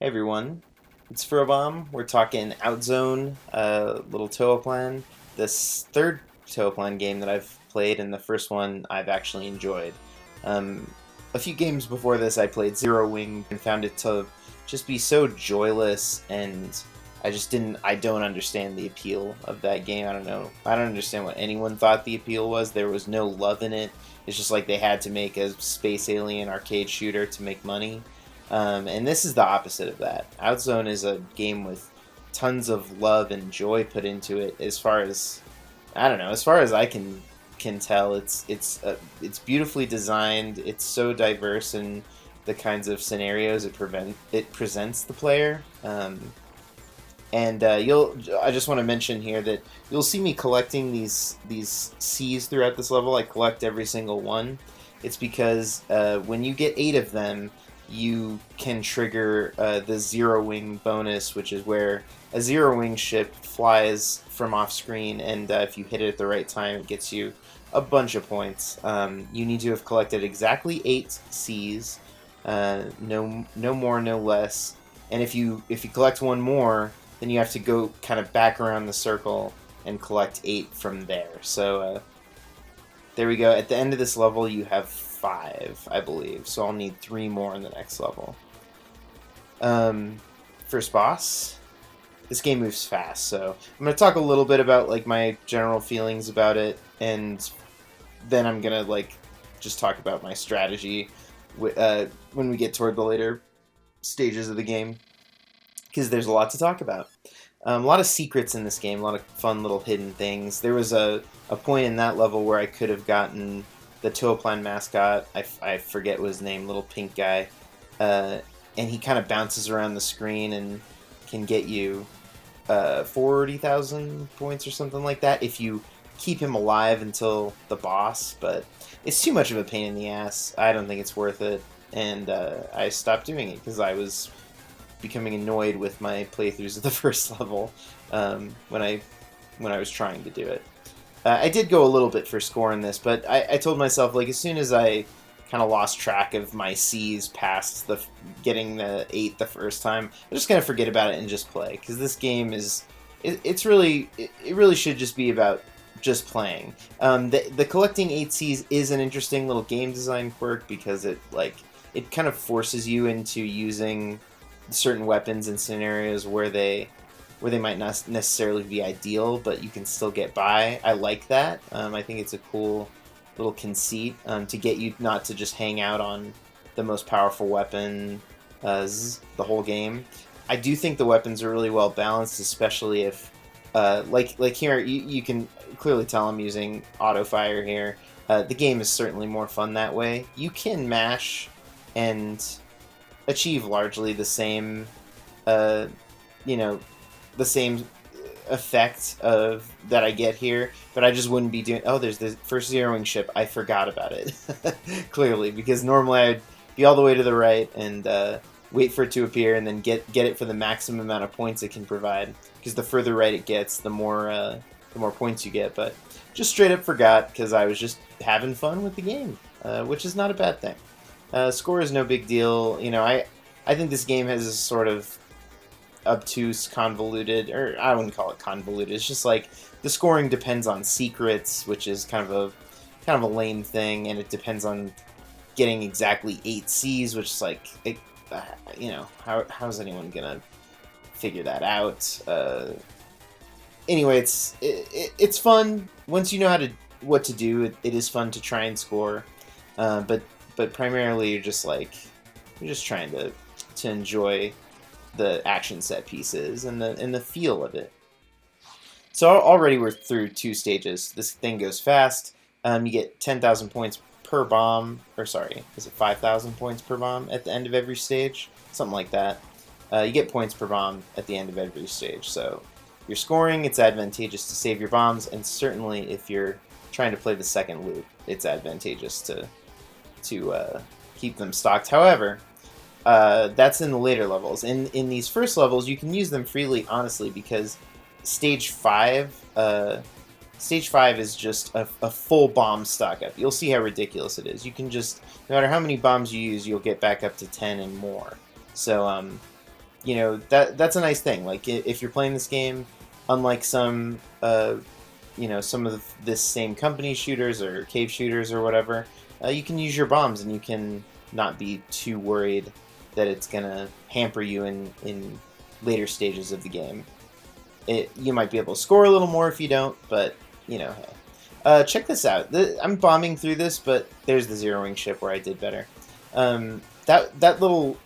Hey everyone, it's Furobomb. We're talking Outzone, little Toaplan. This third Toaplan game that I've played, and the first one I've actually enjoyed. Um, a few games before this, I played Zero Wing and found it to just be so joyless, and I don't understand the appeal of that game. I don't know. I don't understand what anyone thought the appeal was. There was no love in it. It's just like they had to make a space alien arcade shooter to make money. And this is the opposite of that. Outzone is a game with tons of love and joy put into it. As far as I don't know, as far as I can tell, it's beautifully designed. It's so diverse in the kinds of scenarios it presents the player. And I just want to mention here that you'll see me collecting these C's throughout this level. I collect every single one. It's because when you get 8 of them, you can trigger the Zero Wing bonus, which is where a Zero Wing ship flies from off screen, and if you hit it at the right time, it gets you a bunch of points. You need to have collected exactly 8 C's, no more, no less. And if you collect one more, then you have to go kind of back around the circle and collect 8 from there. So there we go. At the end of this level, you have 5, I believe. So I'll need 3 more in the next level. First boss. This game moves fast, so I'm going to talk a little bit about like my general feelings about it, and then I'm going to like just talk about my strategy when we get toward the later stages of the game, because there's a lot to talk about. A lot of secrets in this game, a lot of fun little hidden things. There was a point in that level where I could have gotten the Toaplan mascot. I forget what his name, little pink guy. And he kind of bounces around the screen and can get you 40,000 points or something like that if you keep him alive until the boss. But it's too much of a pain in the ass. I don't think it's worth it. And I stopped doing it because I was becoming annoyed with my playthroughs of the first level when I was trying to do it. I did go a little bit for score in this, but I told myself, like, as soon as I kind of lost track of my C's past getting the 8 the first time, I'm just gonna forget about it and just play, because this game is it really should just be about just playing. The collecting 8 C's is an interesting little game design quirk, because it kind of forces you into using certain weapons in scenarios where they might not necessarily be ideal, but you can still get by. I like that. I think it's a cool little conceit to get you not to just hang out on the most powerful weapon the whole game. I do think the weapons are really well balanced, especially if, like here, you can clearly tell I'm using auto fire here. The game is certainly more fun that way. You can mash and achieve largely the same, the same effect of that I get here, but I just wouldn't be doing. Oh, there's the first zeroing ship. I forgot about it clearly, because normally I'd be all the way to the right and wait for it to appear, and then get it for the maximum amount of points it can provide. Because the further right it gets, the more points you get. But just straight up forgot because I was just having fun with the game, which is not a bad thing. Score is no big deal. I think this game has a sort of obtuse, convoluted, or I wouldn't call it convoluted. It's just like the scoring depends on secrets, which is kind of a lame thing, and it depends on getting exactly 8 C's, which is like, how's anyone gonna figure that out? Anyway, it's fun once you know what to do. It is fun to try and score, but primarily you're just trying to enjoy the action set pieces and the feel of it. So already we're through 2 stages. This thing goes fast. You get 10,000 points per bomb, or sorry, is it 5,000 points per bomb at the end of every stage? Something like that. You get points per bomb at the end of every stage. So if you're scoring, it's advantageous to save your bombs, and certainly if you're trying to play the second loop, it's advantageous to keep them stocked. However, that's in the later levels. In these first levels, you can use them freely, honestly, because stage 5 is just a full bomb stock up. You'll see how ridiculous it is. You can just, no matter how many bombs you use, you'll get back up to 10 and more. So you know, that's a nice thing. Like if you're playing this game, unlike some you know, some of this same company shooters or cave shooters or whatever, you can use your bombs and you can not be too worried that it's gonna hamper you in later stages of the game. You might be able to score a little more if you don't, but you know, hey. Check this out. I'm bombing through this, but there's the zeroing ship where I did better. That little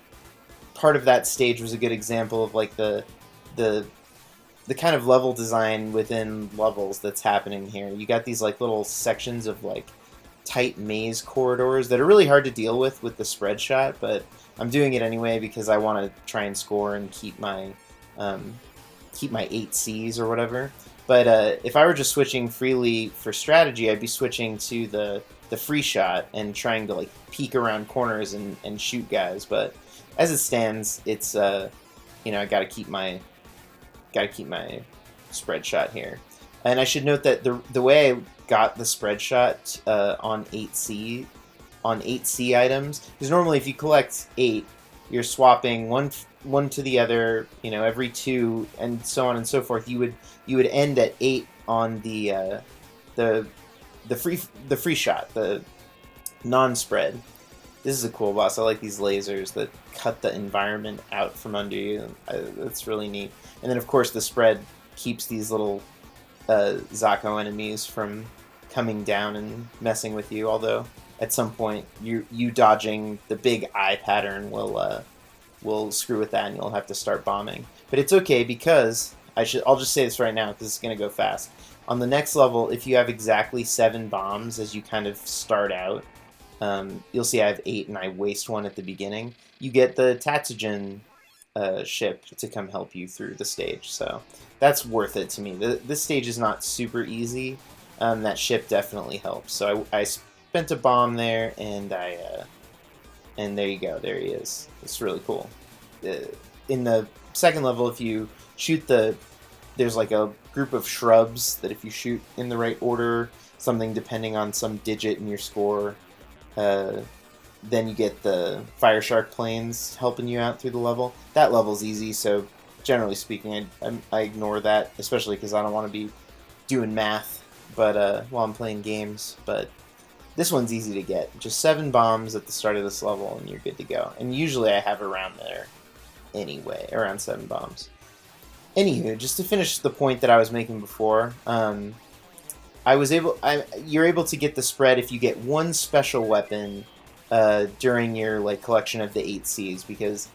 part of that stage was a good example of like the kind of level design within levels that's happening here. You got these like little sections of like tight maze corridors that are really hard to deal with the spread shot, but I'm doing it anyway because I want to try and score and keep my 8 Cs or whatever. But if I were just switching freely for strategy, I'd be switching to the free shot and trying to like peek around corners and shoot guys. But as it stands, it's you know, I gotta keep my spread shot here. And I should note that the way I got the spread shot on 8C items, because normally if you collect 8, you're swapping one to the other, you know, every 2, and so on and so forth. You would end at 8 on the free shot, the non-spread. This is a cool boss. I like these lasers that cut the environment out from under you. That's really neat. And then of course the spread keeps these little Zako enemies from coming down and messing with you. Although at some point you dodging the big eye pattern will screw with that, and you'll have to start bombing. But it's okay because I'll just say this right now because it's gonna go fast. On the next level, if you have exactly 7 bombs as you kind of start out, you'll see I have 8 and I waste 1 at the beginning. You get the Tatsugen ship to come help you through the stage, so that's worth it to me. This stage is not super easy. That ship definitely helps. So I spent a bomb there, and and there you go. There he is. It's really cool. In the second level, if you shoot there's like a group of shrubs that if you shoot in the right order, something depending on some digit in your score, then you get the fire shark planes helping you out through the level. That level's easy, so generally speaking, I ignore that, especially because I don't want to be doing math while I'm playing games. But this one's easy to get. Just 7 bombs at the start of this level, and you're good to go. And usually I have around there anyway, around 7 bombs. Anywho, just to finish the point that I was making before, you're able to get the spread if you get 1 special weapon during your like collection of the 8 Cs, because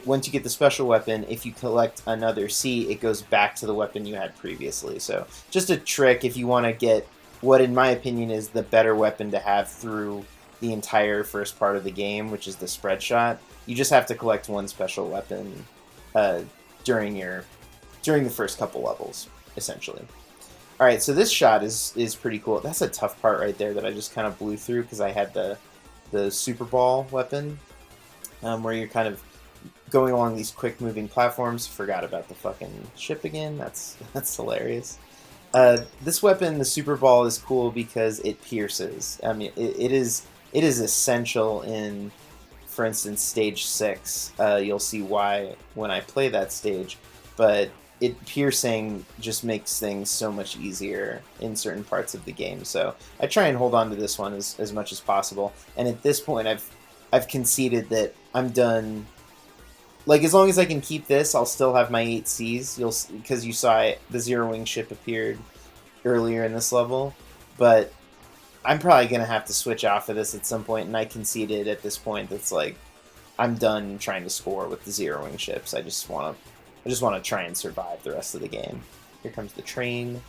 once you get the special weapon, if you collect another C, it goes back to the weapon you had previously. So just a trick if you want to get what, in my opinion, is the better weapon to have through the entire first part of the game, which is the spread shot. You just have to collect 1 special weapon during the first couple levels, essentially. All right, so this shot is pretty cool. That's a tough part right there that I just kind of blew through because I had the super ball weapon, where you're kind of going along these quick moving platforms. Forgot about the fucking ship again. That's hilarious. This weapon, the super ball, is cool because it pierces. I mean, it is essential in, for instance, stage 6. You'll see why when I play that stage, but piercing just makes things so much easier in certain parts of the game. So I try and hold on to this one as much as possible. And at this point, I've conceded that I'm done. Like, as long as I can keep this, I'll still have my 8 Cs. Because you saw the Zero Wing ship appeared earlier in this level. But I'm probably going to have to switch off of this at some point, and I conceded at this point that's like, I'm done trying to score with the Zero Wing ships. I just want to try and survive the rest of the game. Here comes the train.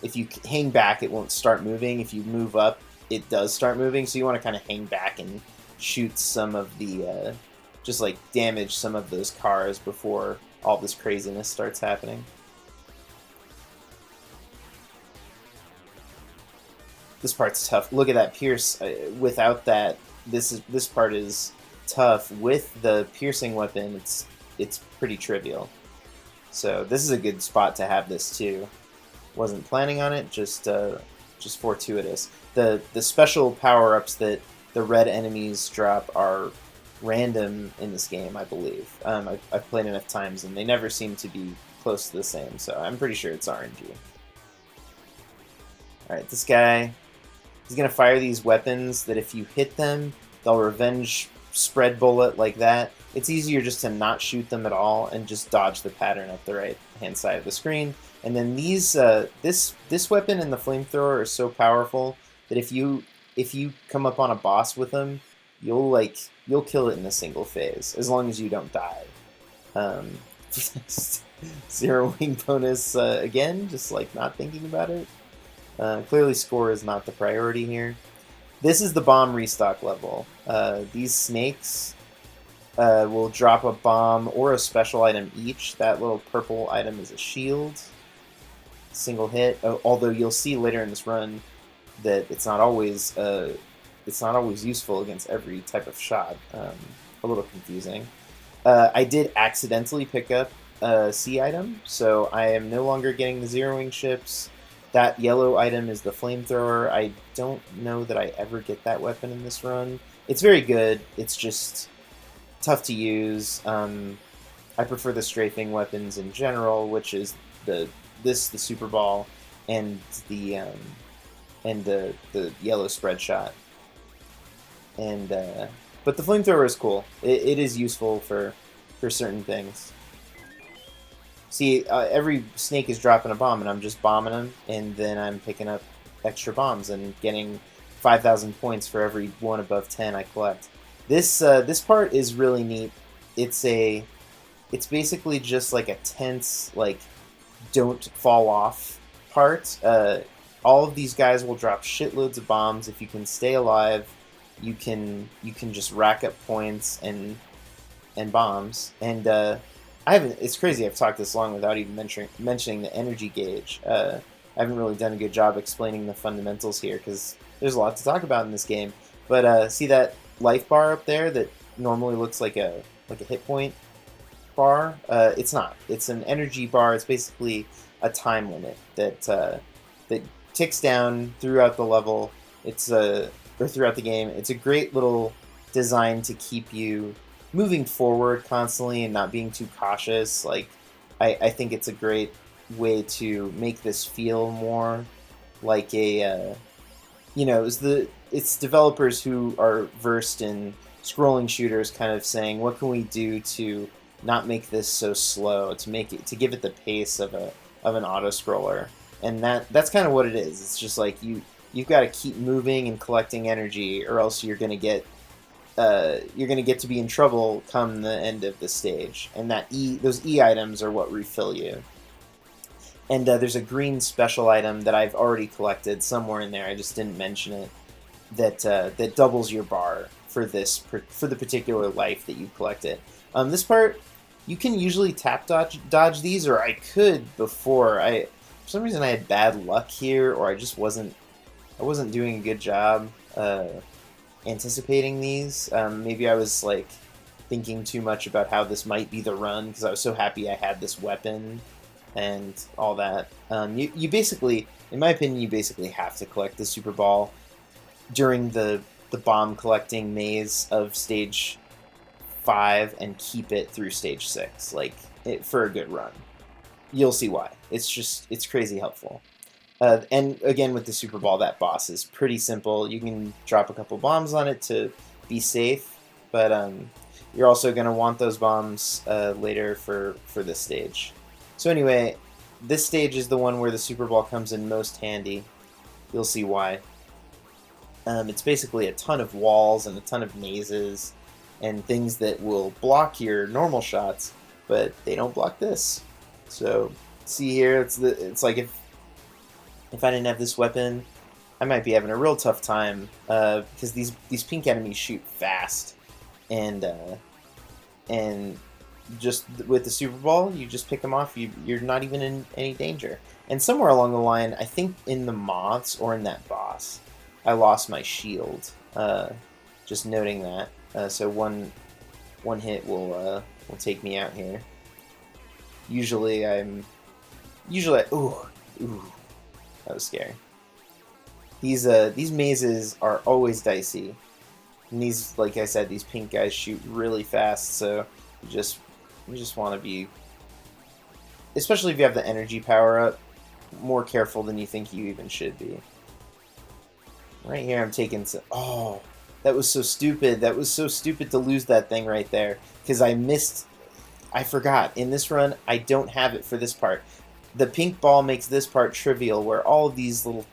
If you hang back, it won't start moving. If you move up, it does start moving, so you want to kind of hang back and shoot some of the, just like damage some of those cars before all this craziness starts happening. This part's tough. Look at that pierce. Without that, this part is tough. With the piercing weapon, it's pretty trivial. So this is a good spot to have this too. Wasn't planning on it, just fortuitous. The special power-ups that the red enemies drop are random in this game, I believe. I've played enough times, and they never seem to be close to the same, so I'm pretty sure it's RNG. Alright, this guy, he's going to fire these weapons that if you hit them, they'll revenge spread bullet like that. It's easier just to not shoot them at all and just dodge the pattern up the right-hand side of the screen. And then these, this weapon and the flamethrower are so powerful that if you come up on a boss with them, you'll kill it in a single phase as long as you don't die. 0 wing bonus again, just like not thinking about it. Clearly, score is not the priority here. This is the bomb restock level. These snakes will drop a bomb or a special item each. That little purple item is a shield. Single hit. Although you'll see later in this run that it's not always useful against every type of shot. A little confusing. I did accidentally pick up a C item, so I am no longer getting the zeroing ships. That yellow item is the flamethrower. I don't know that I ever get that weapon in this run. It's very good. It's just tough to use. I prefer the strafing weapons in general, which is the super ball and the yellow spread shot. And but the flamethrower is cool. It is useful for certain things. See, every snake is dropping a bomb, and I'm just bombing them, and then I'm picking up extra bombs and getting 5,000 points for every one above 10 I collect. This part is really neat. It's basically just like a tense, like, don't fall off part. All of these guys will drop shitloads of bombs. If you can stay alive, you can just rack up points and bombs. And it's crazy I've talked this long without even mentioning the energy gauge. I haven't really done a good job explaining the fundamentals here because there's a lot to talk about in this game. But see that life bar up there that normally looks like a hit point bar? It's not. It's an energy bar. It's basically a time limit that ticks down throughout the level. Or throughout the game. It's a great little design to keep you moving forward constantly and not being too cautious. Like, I think it's a great way to make this feel more like a, it's developers who are versed in scrolling shooters kind of saying, what can we do to not make this so slow, to give it the pace of an auto scroller. And that's kind of what it is. It's just like you've got to keep moving and collecting energy, or else you're gonna get to be in trouble come the end of the stage. And those E items are what refill you. And there's a green special item that I've already collected somewhere in there. I just didn't mention it. That doubles your bar for the particular life that you collected. This part, you can usually tap dodge these, or I could before. For some reason I had bad luck here, or I wasn't doing a good job anticipating these. Maybe I was like thinking too much about how this might be the run because I was so happy I had this weapon and all that. You basically, in my opinion, you basically have to collect the Super Ball during the bomb collecting maze of stage 5 and keep it through stage 6, for a good run. You'll see why. It's crazy helpful. And again, with the Super Ball, that boss is pretty simple. You can drop a couple bombs on it to be safe, but you're also going to want those bombs later for this stage. So anyway, this stage is the one where the Super Ball comes in most handy. You'll see why. It's basically a ton of walls and a ton of mazes and things that will block your normal shots, but they don't block this. So see here, it's like if I didn't have this weapon, I might be having a real tough time because these pink enemies shoot fast, and just with the Super Ball, you just pick them off. You're not even in any danger. And somewhere along the line, I think in the moths or in that boss, I lost my shield. Just noting that. So one hit will take me out here. Usually, ooh, that was scary. These mazes are always dicey. And these, like I said, these pink guys shoot really fast, so you just want to be, especially if you have the energy power up, more careful than you think you even should be. Right here, I'm taking some. Oh, that was so stupid. That was so stupid to lose that thing right there because I missed. I forgot. In this run, I don't have it for this part. The pink ball makes this part trivial, where all of these little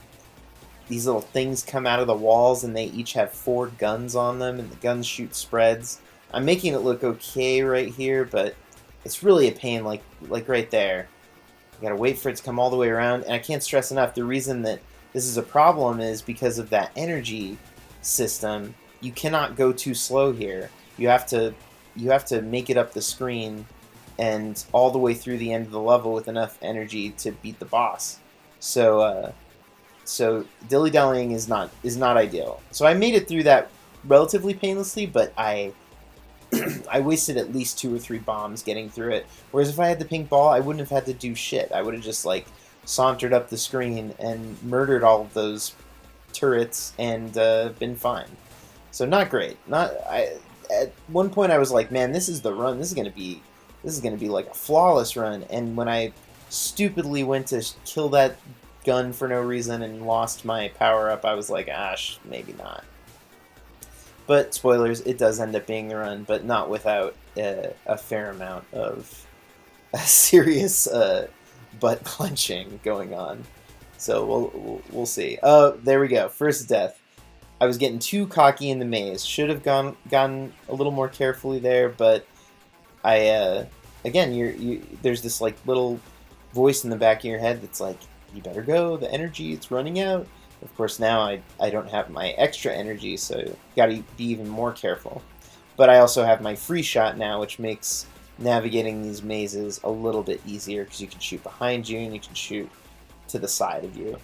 things come out of the walls, and they each have 4 guns on them, and the guns shoot spreads. I'm making it look okay right here, but it's really a pain. Like right there, you gotta wait for it to come all the way around, and I can't stress enough the reason that this is a problem is because of that energy system. You cannot go too slow here. You have to make it up the screen and all the way through the end of the level with enough energy to beat the boss. So so dilly-dallying is not ideal. So I made it through that relatively painlessly, but I wasted at least 2 or 3 bombs getting through it. Whereas if I had the pink ball, I wouldn't have had to do shit. I would have just like sauntered up the screen and murdered all of those turrets and been fine. So not great. At one point I was like, man, this is the run. This is gonna be like a flawless run. And when I stupidly went to kill that gun for no reason and lost my power up, I was like, maybe not. But spoilers, it does end up being the run, but not without a fair amount of serious butt clenching going on. So we'll see. There we go. First death. I was getting too cocky in the maze. Should have gone a little more carefully there, but I again, there's this like little voice in the back of your head that's like, you better go. The energy, it's running out. Of course, now I don't have my extra energy, so gotta be even more careful. But I also have my free shot now, which makes navigating these mazes a little bit easier because you can shoot behind you and you can shoot to the side of you.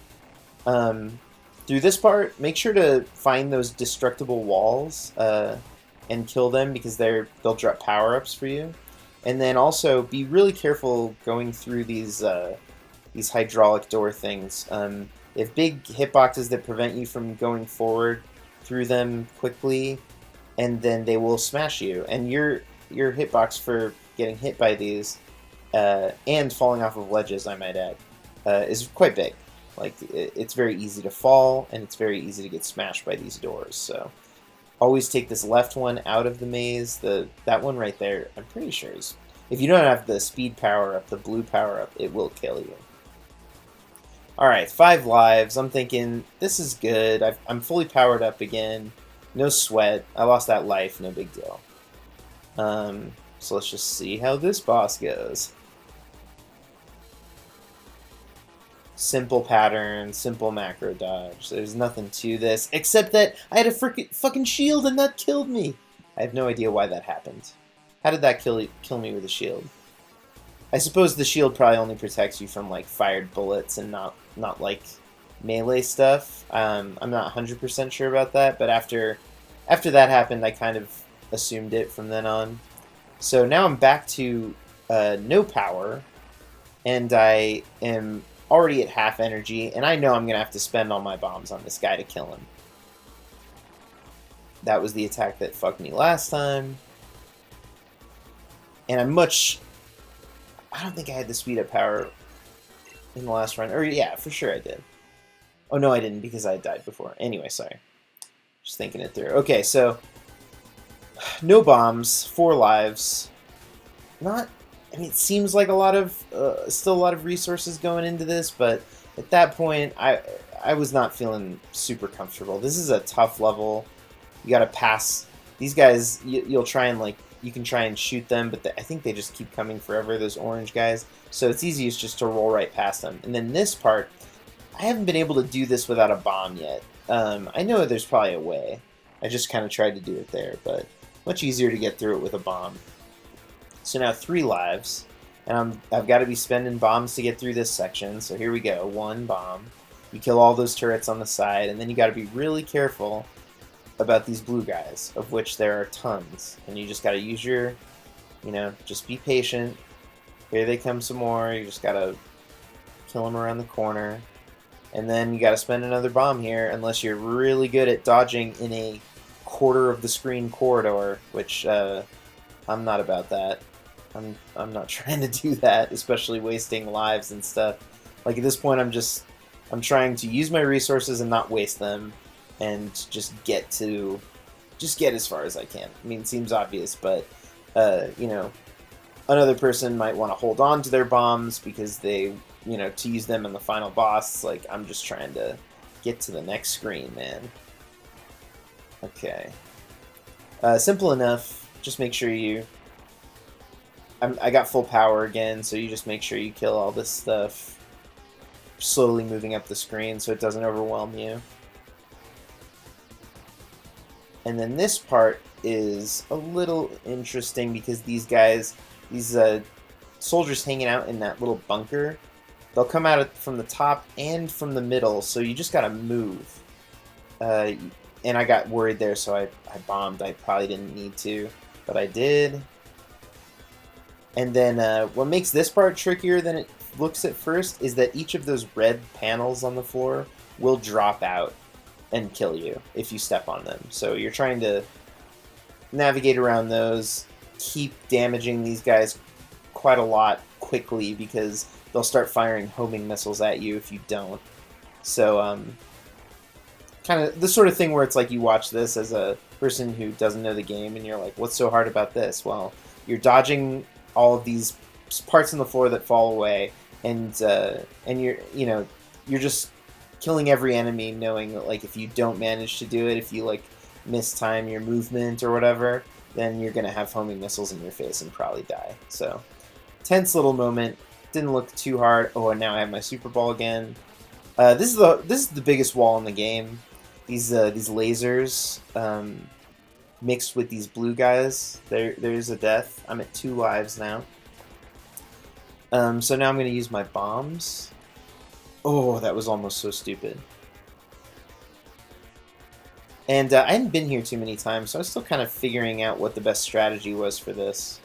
Through this part, make sure to find those destructible walls and kill them because they'll drop power-ups for you. And then also be really careful going through these hydraulic door things. They have big hitboxes that prevent you from going forward through them quickly, and then they will smash you. And your hitbox for getting hit by these and falling off of ledges, I might add, is quite big. Like, it's very easy to fall, and it's very easy to get smashed by these doors. So always take this left one out of the maze. That one right there, I'm pretty sure is... If you don't have the speed power-up, the blue power-up, it will kill you. Alright, 5 lives. I'm thinking, this is good. I'm fully powered up again. No sweat. I lost that life, no big deal. So let's just see how this boss goes. Simple pattern, simple macro dodge. There's nothing to this, except that I had a fucking shield and that killed me. I have no idea why that happened. How did that kill me with a shield? I suppose the shield probably only protects you from like fired bullets and not like melee stuff. I'm not 100% sure about that, but after that happened, I kind of assumed it from then on. So now I'm back to no power, and I am already at half energy, and I know I'm gonna have to spend all my bombs on this guy to kill him. That was the attack that fucked me last time. And I don't think I had the speed up power in the last run. Or yeah, for sure I did. Oh no, I didn't because I had died before. Anyway, sorry. Just thinking it through. Okay, so no bombs, 4 lives. It seems like still a lot of resources going into this, but at that point, I was not feeling super comfortable. This is a tough level. You gotta pass these guys. You'll try and you can try and shoot them, but I think they just keep coming forever, those orange guys. So it's easiest just to roll right past them. And then this part, I haven't been able to do this without a bomb yet. I know there's probably a way. I just kind of tried to do it there, but much easier to get through it with a bomb. So now 3 lives, and I've got to be spending bombs to get through this section. So here we go, 1 bomb. You kill all those turrets on the side, and then you got to be really careful about these blue guys, of which there are tons. And you just got to use your, just be patient. Here they come some more. You just got to kill them around the corner. And then you got to spend another bomb here, unless you're really good at dodging in a quarter of the screen corridor, which I'm not about that. I'm not trying to do that, especially wasting lives and stuff. Like at this point, I'm trying to use my resources and not waste them, and just get as far as I can. I mean, it seems obvious, but you know, another person might want to hold on to their bombs because they, you know, to use them in the final boss. Like, I'm just trying to get to the next screen, man. Okay. Simple enough. Just make sure you... I got full power again, so you just make sure you kill all this stuff. Slowly moving up the screen so it doesn't overwhelm you. And then this part is a little interesting because these guys, these soldiers hanging out in that little bunker, they'll come out from the top and from the middle, so you just gotta move. And I got worried there, so I bombed. I probably didn't need to, but I did. And then what makes this part trickier than it looks at first is that each of those red panels on the floor will drop out and kill you if you step on them. So you're trying to navigate around those, keep damaging these guys quite a lot quickly because they'll start firing homing missiles at you if you don't. So kind of the sort of thing where it's like you watch this as a person who doesn't know the game and you're like, what's so hard about this? Well, you're dodging all of these parts on the floor that fall away, and you're just killing every enemy, knowing that like if you don't manage to do it, if you like mistime your movement or whatever, then you're gonna have homing missiles in your face and probably die. So tense little moment. Didn't look too hard. Oh, and now I have my super ball again. This is the biggest wall in the game. These lasers mixed with these blue guys. There's a death. I'm at 2 lives now. So now I'm going to use my bombs. Oh, that was almost so stupid. And I hadn't been here too many times, so I was still kind of figuring out what the best strategy was for this.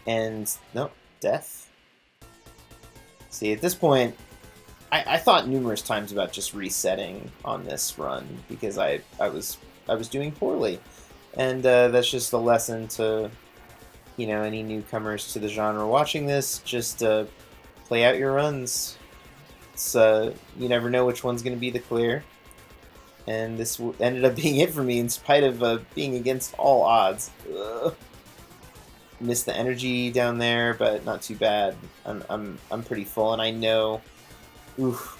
And, nope, death. See, at this point, I thought numerous times about just resetting on this run because I was doing poorly. And that's just a lesson to, you know, any newcomers to the genre watching this. Just play out your runs. It's you never know which one's going to be the clear. And this ended up being it for me in spite of being against all odds. Ugh. Missed the energy down there, but not too bad. I'm pretty full, and I know. Oof,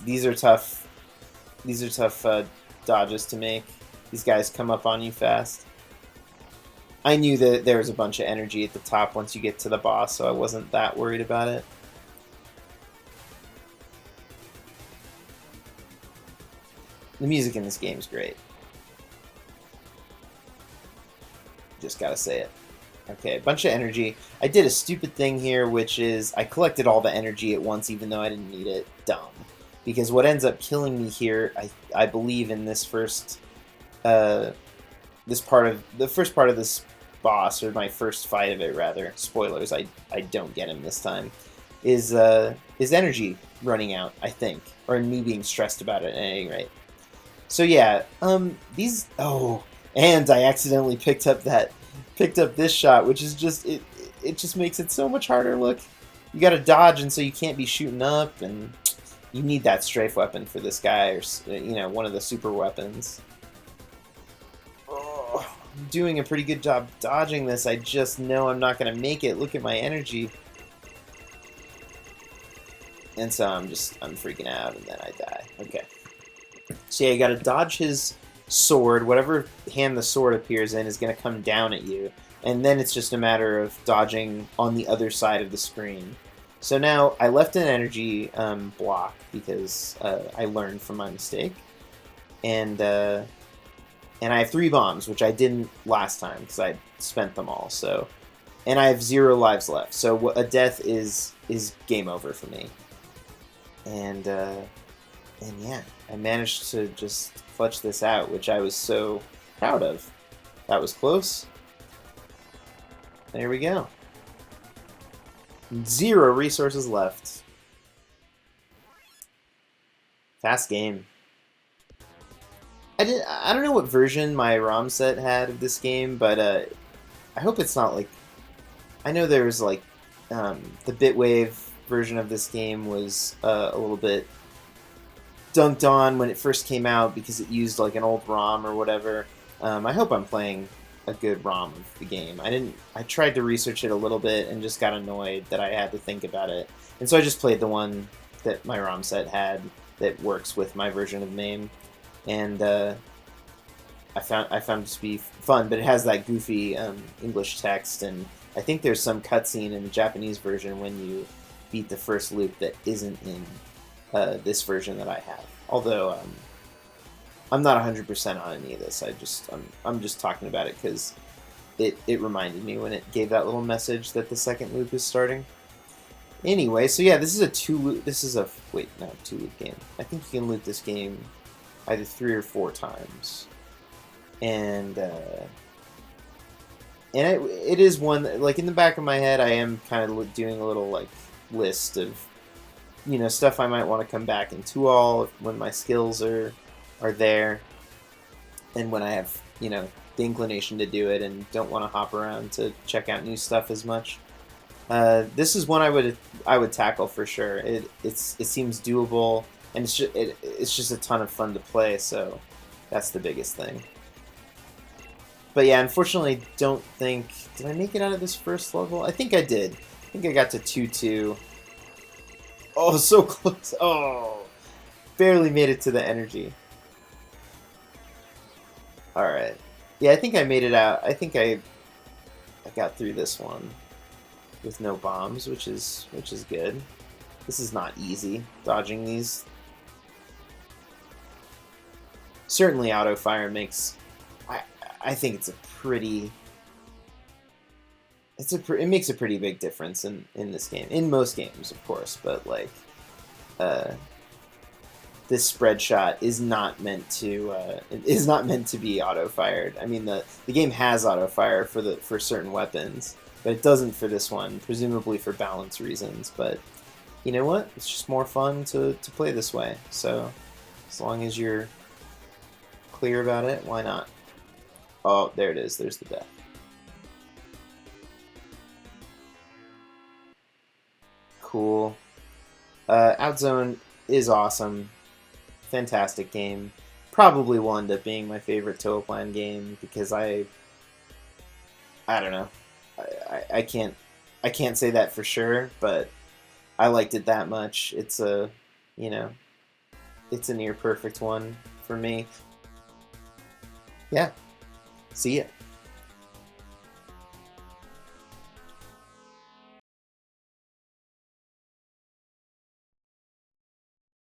these are tough. These are tough dodges to make. These guys come up on you fast. I knew that there was a bunch of energy at the top once you get to the boss, so I wasn't that worried about it. The music in this game is great. Just gotta say it. Okay, a bunch of energy. I did a stupid thing here, which is I collected all the energy at once, even though I didn't need it. Dumb. Because what ends up killing me here, I believe in this first, the first part of this boss, or my first fight of it rather. Spoilers, I don't get him this time. Is energy running out? I think, or me being stressed about it at any rate. So yeah, these. Oh, and I accidentally picked up this shot, which is just it just makes it so much harder. Look, you got to dodge, and so you can't be shooting up, and you need that strafe weapon for this guy, or you know, one of the super weapons. Oh, I'm doing a pretty good job dodging this. I just know I'm not gonna make it. Look at my energy, and so I'm freaking out, and then I die. Okay. So yeah, you gotta dodge his sword. Whatever hand the sword appears in is gonna come down at you. And then it's just a matter of dodging on the other side of the screen. So now I left an energy block because I learned from my mistake. And I have 3 bombs, which I didn't last time because I spent them all. So, and I have 0 lives left. So a death is game over for me. And yeah, I managed to just clutch this out, which I was so proud of. That was close. There we go. 0 resources left. Fast game. I don't know what version my ROM set had of this game, but I hope it's not like. I know there was like the Bitwave version of this game was a little bit dunked on when it first came out because it used like an old ROM or whatever. I hope I'm playing a good ROM of the game. I tried to research it a little bit and just got annoyed that I had to think about it, and so I just played the one that my ROM set had that works with my version of MAME, and I found it to be fun. But it has that goofy English text, and I think there's some cutscene in the Japanese version when you beat the first loop that isn't in this version that I have. Although I'm not 100% on any of this. I'm just talking about it because it reminded me when it gave that little message that the second loop is starting. Anyway, so yeah, this is a two loop game. I think you can loop this game either 3 or 4 times, and it is one that, like, in the back of my head, I am kind of doing a little like list of stuff I might want to come back into all when my skills are there, and when I have the inclination to do it and don't want to hop around to check out new stuff as much. This is one I would tackle for sure. It seems doable, and it's just a ton of fun to play. So that's the biggest thing. But yeah, unfortunately, don't think... Did I make it out of this first level? I think I did. I think I got to 2-2. Oh, so close. Oh, barely made it to the energy. Alright. Yeah, I think I made it out. I think I got through this one with no bombs, which is good. This is not easy, dodging these. Certainly auto fire makes... I think it's a pretty... it makes a pretty big difference in this game. In most games, of course, but like this spread shot is not meant to be auto fired. I mean, the game has auto fire for certain weapons, but it doesn't for this one, presumably for balance reasons. But you know what? It's just more fun to play this way. So as long as you're clear about it, why not? Oh, there it is. There's the death. Cool. Outzone is awesome. Fantastic game. Probably will end up being my favorite Toaplan game because I don't know. I can't say that for sure, but I liked it that much. It's a near perfect one for me. Yeah. See ya.